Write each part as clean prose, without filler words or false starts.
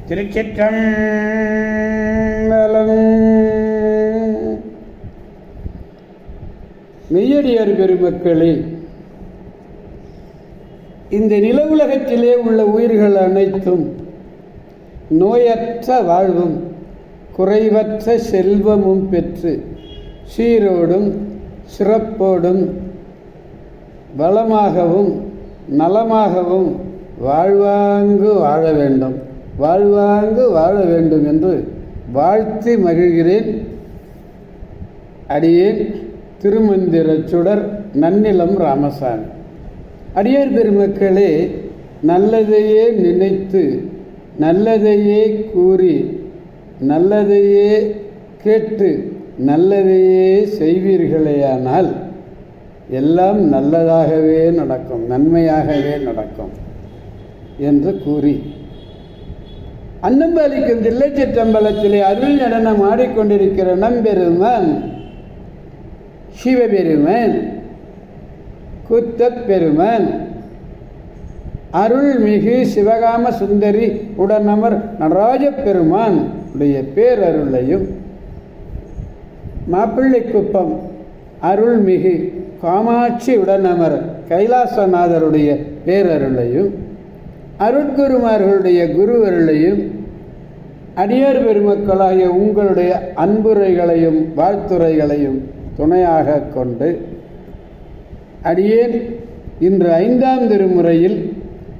திருச்சிற்றம்பலம். மெய்யடியார் பெருமக்களே, இந்த நில உலகத்திலே உள்ள உயிர்கள் அனைத்தும் நோயற்ற வாழ்வும் குறைவற்ற செல்வமும் பெற்று சீரோடும் சிறப்போடும் வளமாகவும் நலமாகவும் வாழ்வாங்கு வாழ வேண்டும், வாழ்வாங்கு வாழ வேண்டும் என்று வாழ்த்தி மகிழ்கிறேன். அடியேன் திருமந்திர சுடர் நன்னிலம் ராமசாமி. அடியார் பெருமக்களே, நல்லதையே நினைத்து நல்லதையே கூறி நல்லதையே கேட்டு நல்லதையே செய்வீர்களேயானால் எல்லாம் நல்லதாகவே நடக்கும், நன்மையாகவே நடக்கும் என்று கூறி அன்னம்பாலிக்கும் தில்லைச்சிற்றம்பலத்திலே அருள் நடனம் ஆடிக்கொண்டிருக்கிற நம்பெருமான் சிவபெருமான், கூத்தப்பெருமான், அருள்மிகு சிவகாம சுந்தரி உடனமர் நடராஜ பெருமான் உடைய பேரருளையும், மாப்பிள்ளைக்குப்பம் அருள்மிகு காமாட்சி உடனமர் கைலாசநாதருடைய பேரருளையும், அருட்குருமார்களுடைய குருவருளையும், அடியார் பெருமக்களாகிய உங்களுடைய அன்புரைகளையும் வாழ்த்துரைகளையும் துணையாக கொண்டு அடியேன் இன்று 5ஆம் திருமுறையில்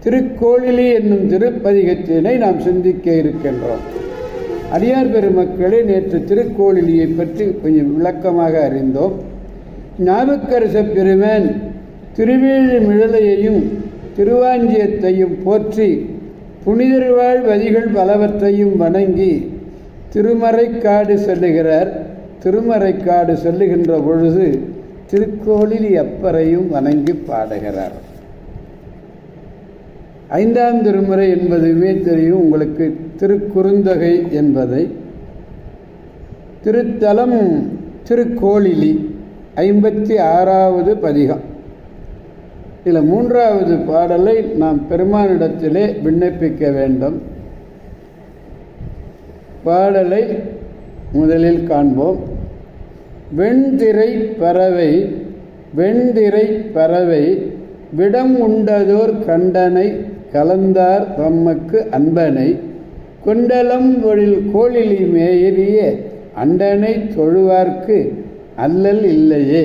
திருக்கோளிலி என்னும் திருப்பதிகத்தினை நாம் சிந்திக்க இருக்கின்றோம். அடியார் பெருமக்களே, நேற்று திருக்கோளிலியை பற்றி கொஞ்சம் விளக்கமாக அறிந்தோம். நாவுக்கரச பெருமான் திருவேழிமிழலையையும் திருவாஞ்சியத்தையும் போற்றி புனிதர்வாழ் வதிகள் பலவற்றையும் வணங்கி திருமறைக்காடு செல்லுகிறார். திருமறைக்காடு செல்லுகின்ற பொழுது திருக்கோளிலி அப்பரையும் வணங்கி பாடுகிறார். 5ஆம் திருமுறை என்பதுமே தெரியும் உங்களுக்கு, திருக்குறுந்தொகை என்பதை. திருத்தலம் திருக்கோளிலி 56வது பதிகம். இதில் 3வது பாடலை நாம் பெருமானிடத்திலே விண்ணப்பிக்க வேண்டும். பாடலை முதலில் காண்போம். வெண்திரை பறவை வெண்திரை பறவை விடம் உண்டதோர் கண்டனை கலந்தார் தம்மக்கு அன்பனை கொண்டலம் பொழில் கோளிலி மேயறிய அண்டனை தொழுவார்க்கு அல்லல் இல்லையே.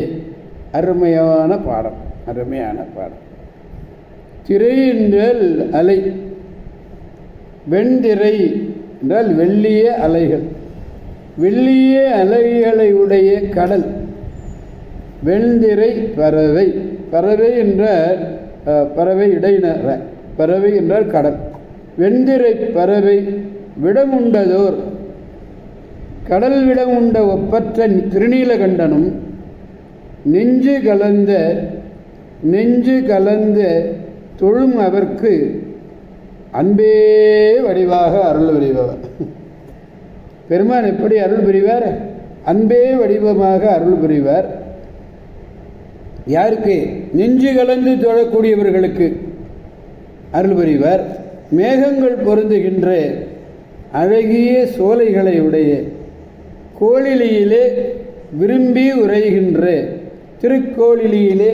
அருமையான பாடம், அருமையான பாடம். திரை என்றால் அலை, வெண்திரை என்றால் வெள்ளிய அலைகள், வெள்ளிய அலைகளை உடைய கடல். வெண்திரை பறவை, பறவை என்றால் பறவை இடையினர, பறவை என்றால் கடல். வெண்திரை பறவை விடமுண்டதோர், கடல் விடம் உண்ட ஒப்பற்ற திருநீலகண்டனும் நெஞ்சு கலந்த தொழும் அவர்க்கு அன்பே வடிவாக அருள் புரிபவர். பெருமான் எப்படி அருள் புரிவார்? அன்பே வடிவமாக அருள் புரிவார். யாருக்கு? நெஞ்சு கலந்து தொழக்கூடியவர்களுக்கு அருள் புரிவார். மேகங்கள் பொருந்துகின்ற அழகிய சோலைகளை உடைய கோளிலியிலே விரும்பி உரைகின்ற, திருக்கோளிலியிலே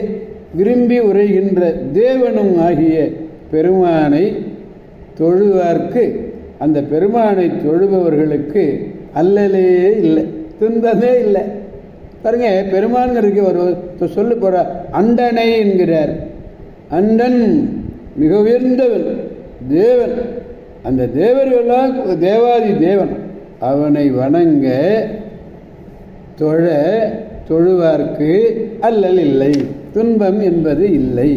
விரும்பி உரைகின்ற தேவனும் ஆகிய பெருமானை தொழுவார்க்கு, அந்த பெருமானை தொழுபவர்களுக்கு அல்லலே இல்லை, துன்பமே இல்லை. பாருங்க, பெருமான்கிறதுக்கு ஒரு சொல்லு போற அண்டனை என்கிறார். அண்டன் மிக உயர்ந்தவன், தேவன். அந்த தேவர்களால் தேவாதி தேவன், அவனை வணங்க தொழுவார்க்கு அல்லல் இல்லை, துன்பம் என்பது இல்லை.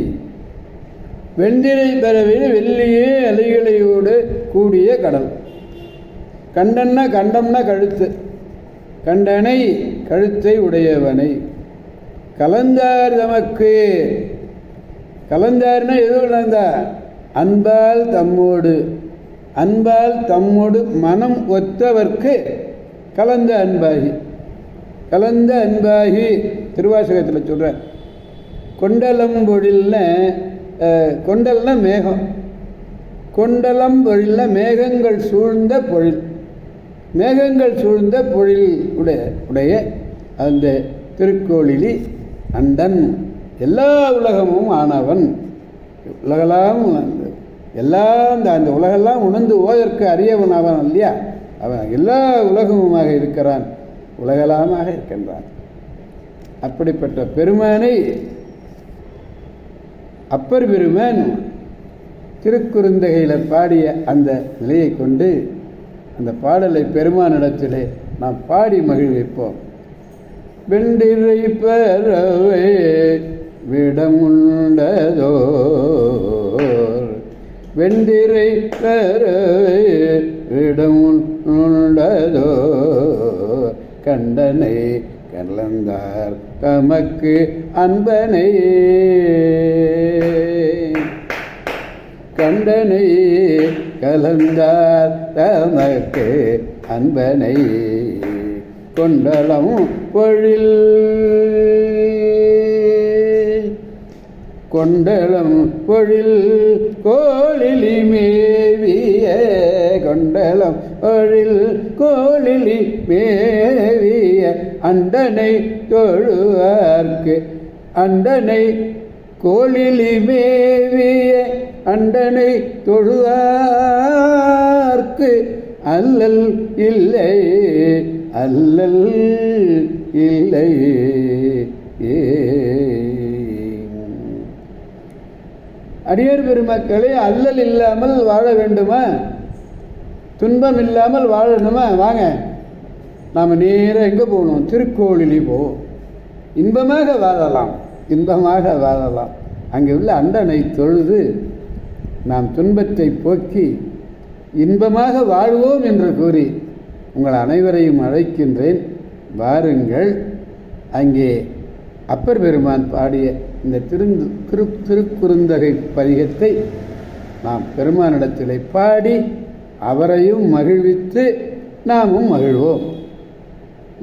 வெண்திரை பறவை வெள்ளியே அலைகளையோடு கூடிய கடல். கண்டன்னா கண்டம்னா கழுத்து, கண்டனை கழுத்தை உடையவனை. கலந்தார் தமக்கு, கலந்தார்னா எது கலந்தார்? அன்பால் தம்மோடு, அன்பால் தம்மோடு மனம் ஒத்தவர்க்கு கலந்த அன்பாகி, கலந்த அன்பாகி திருவாசகத்தில் சொல்ற. கொண்டலம்பொழில்னு, கொண்டல்னா மேகம், கொண்டலம் பொழில்ல மேகங்கள் சூழ்ந்த பொழில், மேகங்கள் சூழ்ந்த பொழில் உடைய அந்த திருக்கோளிலி அண்டன் எல்லா உலகமும் ஆனவன், உலகெல்லாம் எல்லாம் அந்த உலகெல்லாம் உணர்ந்து ஓதற்கு அறியவன் அவன் இல்லையா, அவன் எல்லா உலகமுமாக இருக்கிறான், உலகலாமாக இருக்கின்றான். அப்படிப்பட்ட பெருமானை அப்பர் பெருமான் திருக்குறுந்தகையில் பாடிய அந்த நிலையை கொண்டு அந்த பாடலை பெருமானிடத்திலே நாம் பாடி மகிழ்விப்போம். வெண்டிரை பறவை விடமுண்டதோ, வெண்டிரை பறவை விடமுண்டதோ, கண்டனை கலந்தார் தமக்கு அன்பனை, கண்டனை கலந்தார் தமக்கு அன்பனை, கொண்டலம் பொழில், கொண்டலம் பொழில் கோளிலி மேவிய, கொண்டலம் பொழில் கோளிலி மேவிய, அண்டனை தொழுவார்க்கு, அண்டனை கோளிலி மேவிய அண்டனை தொழுவார்க்கு அல்லல் இல்லை, அல்லல் இல்லை. அடியார் பெருமக்களே, அல்லல் இல்லாமல் வாழ வேண்டுமா, துன்பம் இல்லாமல் வாழணுமா? வாங்க, நாம் நேராக எங்கே போகணும்? திருக்கோளிலி போவோம். இன்பமாக வாழலாம், இன்பமாக வாழலாம். அங்கே உள்ள அண்டனை தொழுது நாம் துன்பத்தை போக்கி இன்பமாக வாழ்வோம் என்று கூறி உங்கள் அனைவரையும் அழைக்கின்றேன். வாருங்கள், அங்கே அப்பர் பெருமான் பாடிய இந்த திருக்குறுந்தகை பதிகத்தை நாம் பெருமானிடத்திலே பாடி அவரையும் மகிழ்வித்து நாமும் மகிழ்வோம்,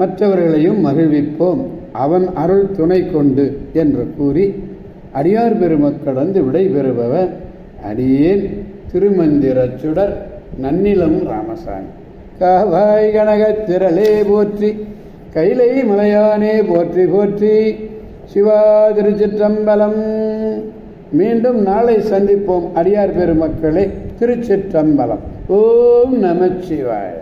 மற்றவர்களையும் மகிழ்விப்போம், அவன் அருள் துணை கொண்டு என்று கூறி அடியார் பெருமக்களந்து விடைபெறுபவர் அடியேன் திருமந்திரச் சுடர் நன்னிலம் ராமசாமி. காவாய் கனகத் திரளே போற்றி, கைலை மலையானே போற்றி போற்றி. சிவா திருச்சிற்றம்பலம். மீண்டும் நாளை சந்திப்போம் அடியார் பெருமக்களே. திருச்சிற்றம்பலம். ஓம் நமச்சிவாய.